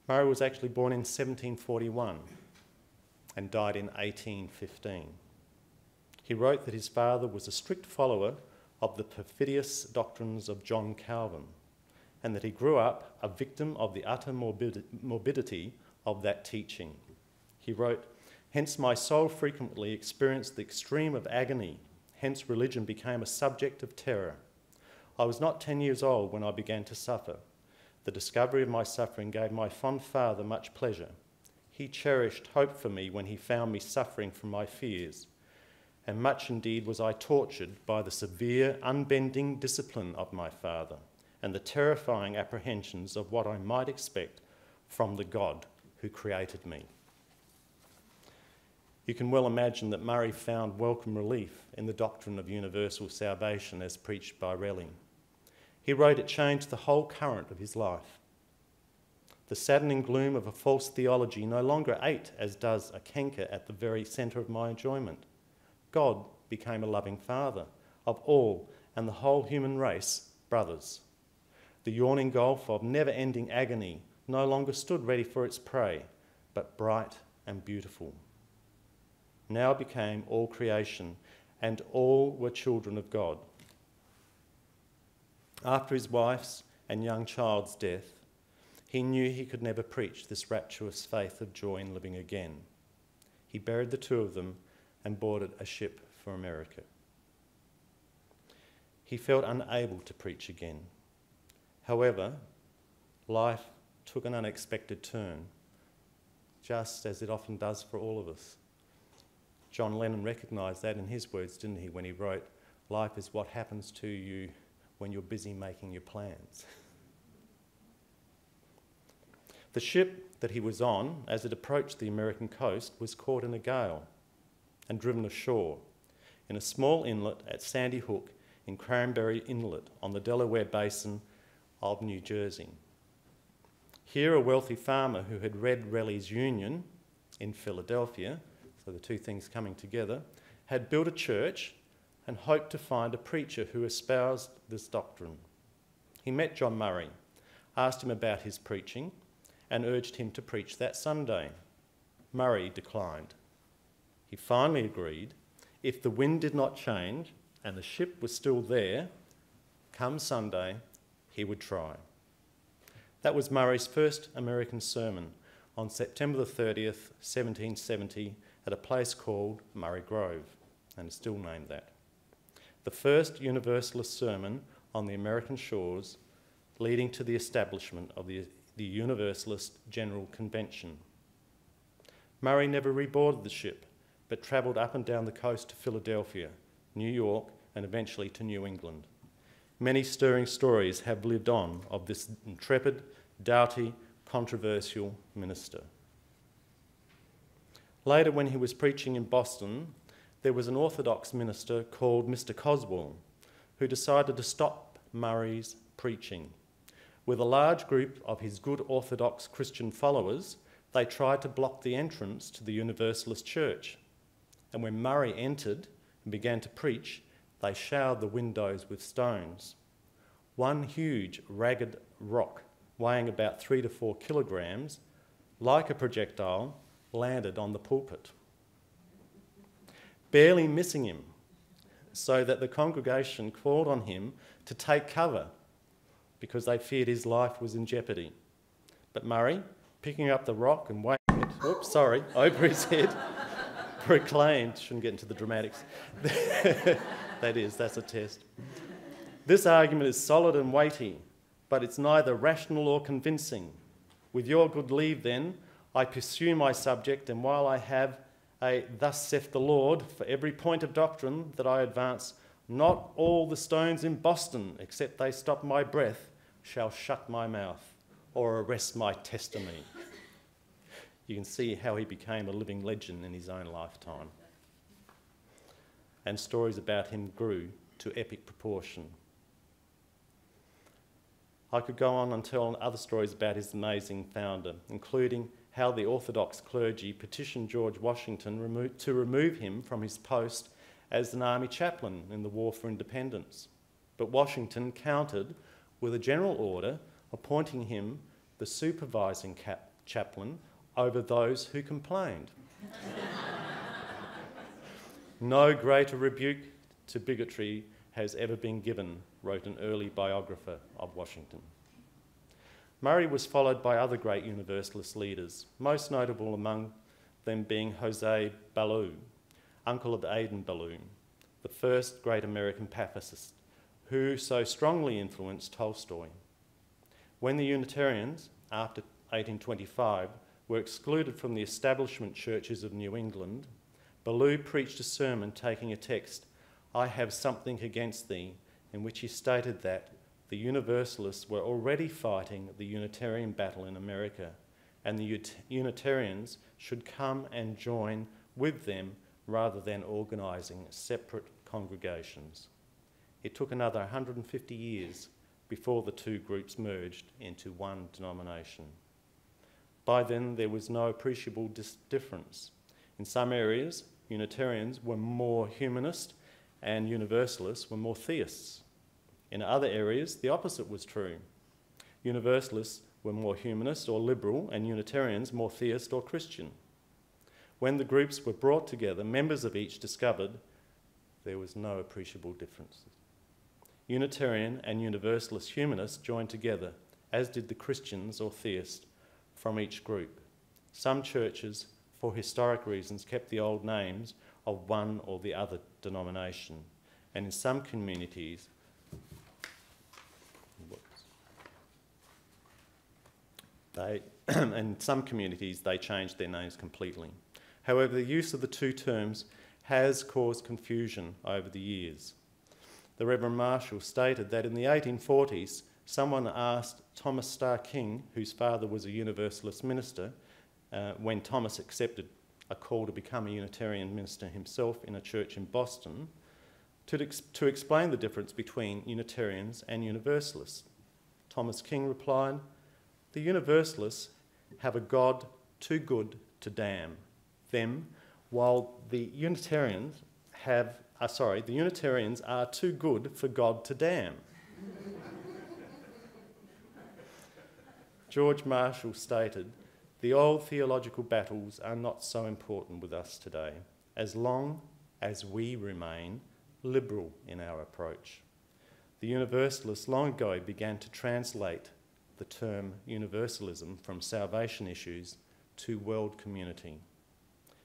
Murray was actually born in 1741 and died in 1815. He wrote that his father was a strict follower of the perfidious doctrines of John Calvin, and that he grew up a victim of the utter morbidity of that teaching. He wrote, "Hence my soul frequently experienced the extreme of agony, hence religion became a subject of terror. I was not 10 years old when I began to suffer. The discovery of my suffering gave my fond father much pleasure. He cherished hope for me when he found me suffering from my fears, and much indeed was I tortured by the severe, unbending discipline of my father, and the terrifying apprehensions of what I might expect from the God who created me." You can well imagine that Murray found welcome relief in the doctrine of universal salvation as preached by Relling. He wrote it changed the whole current of his life. The saddening gloom of a false theology no longer ate as does a canker at the very centre of my enjoyment. God became a loving father of all and the whole human race, brothers. The yawning gulf of never-ending agony no longer stood ready for its prey, but bright and beautiful. Now became all creation, and all were children of God. After his wife's and young child's death, he knew he could never preach this rapturous faith of joy in living again. He buried the two of them and boarded a ship for America. He felt unable to preach again. However, life took an unexpected turn, just as it often does for all of us. John Lennon recognised that in his words, didn't he, when he wrote, "Life is what happens to you when you're busy making your plans." The ship that he was on, as it approached the American coast, was caught in a gale and driven ashore in a small inlet at Sandy Hook in Cranberry Inlet on the Delaware Basin of New Jersey. Here, a wealthy farmer who had read Relly's Union in Philadelphia, so the two things coming together, had built a church and hoped to find a preacher who espoused this doctrine. He met John Murray, asked him about his preaching, and urged him to preach that Sunday. Murray declined. He finally agreed, if the wind did not change and the ship was still there, come Sunday, he would try. That was Murray's first American sermon on September the 30th, 1770, at a place called Murray Grove, and is still named that. The first Universalist sermon on the American shores, leading to the establishment of the Universalist General Convention. Murray never reboarded the ship, but travelled up and down the coast to Philadelphia, New York, and eventually to New England. Many stirring stories have lived on of this intrepid, doughty, controversial minister. Later, when he was preaching in Boston, there was an Orthodox minister called Mr. Coswell who decided to stop Murray's preaching. With a large group of his good Orthodox Christian followers, they tried to block the entrance to the Universalist church. And when Murray entered and began to preach, they showered the windows with stones. One huge, ragged rock, weighing about 3 to 4 kilograms, like a projectile, landed on the pulpit, barely missing him, so that the congregation called on him to take cover because they feared his life was in jeopardy. But Murray, picking up the rock and weighing it, over his head, proclaimed, shouldn't get into the dramatics, that's a test. "This argument is solid and weighty, but it's neither rational or convincing. With your good leave, then, I pursue my subject, and while I have a 'thus saith the Lord' for every point of doctrine that I advance, not all the stones in Boston, except they stop my breath, shall shut my mouth or arrest my testimony." You can see how he became a living legend in his own lifetime. And stories about him grew to epic proportion. I could go on and tell other stories about his amazing founder, including how the Orthodox clergy petitioned George Washington to remove him from his post as an army chaplain in the War for Independence. But Washington countered with a general order appointing him the supervising chaplain over those who complained. No greater rebuke to bigotry has ever been given, wrote an early biographer of Washington. Murray was followed by other great Universalist leaders, most notable among them being Jose Ballou, uncle of Aidan Ballou, the first great American pacifist, who so strongly influenced Tolstoy. When the Unitarians, after 1825, were excluded from the establishment churches of New England, Ballou preached a sermon taking a text, "I have something against thee," in which he stated that the Universalists were already fighting the Unitarian battle in America, and the Unitarians should come and join with them rather than organising separate congregations. It took another 150 years before the two groups merged into one denomination. By then, there was no appreciable difference. In some areas, Unitarians were more humanist and Universalists were more theists. In other areas, the opposite was true. Universalists were more humanist or liberal and Unitarians more theist or Christian. When the groups were brought together, members of each discovered there was no appreciable difference. Unitarian and Universalist humanists joined together, as did the Christians or theists from each group. Some churches, for historic reasons, kept the old names of one or the other denomination, and in some communities, they changed their names completely. However, the use of the two terms has caused confusion over the years. The Reverend Marshall stated that in the 1840s, someone asked Thomas Starr King, whose father was a Universalist minister, when Thomas accepted a call to become a Unitarian minister himself in a church in Boston, to explain the difference between Unitarians and Universalists. Thomas King replied, "The Universalists have a God too good to damn them, while the Unitarians are too good for God to damn." George Marshall stated, "The old theological battles are not so important with us today, as long as we remain liberal in our approach." The Universalists long ago began to translate the term universalism from salvation issues to world community.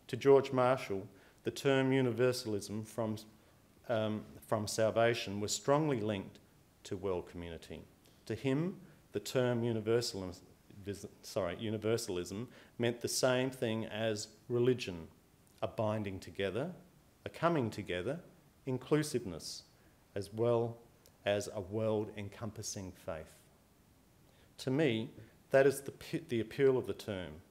To George Marshall, the term universalism from salvation was strongly linked to world community. To him, the term universalism meant the same thing as religion, a binding together, a coming together, inclusiveness, as well as a world-encompassing faith. To me, that is the appeal of the term,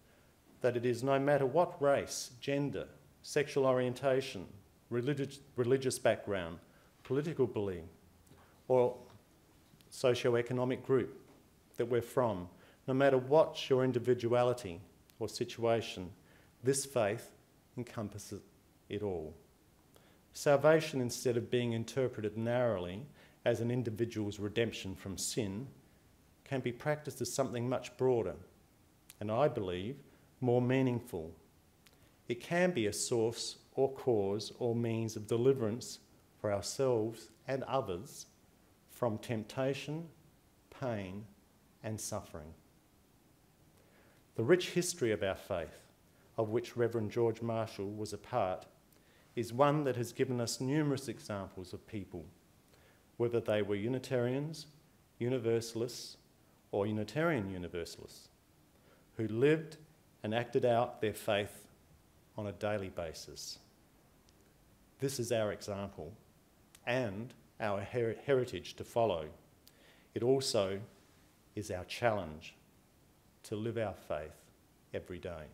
that it is no matter what race, gender, sexual orientation, religious background, political belief, or socio-economic group that we're from, no matter what your individuality or situation, this faith encompasses it all. Salvation, instead of being interpreted narrowly as an individual's redemption from sin, can be practiced as something much broader, and I believe more meaningful. It can be a source or cause or means of deliverance for ourselves and others from temptation, pain, and suffering. The rich history of our faith, of which Reverend George Marshall was a part, is one that has given us numerous examples of people, whether they were Unitarians, Universalists, or Unitarian Universalists, who lived and acted out their faith on a daily basis. This is our example and our heritage to follow. It also is our challenge to live our faith every day.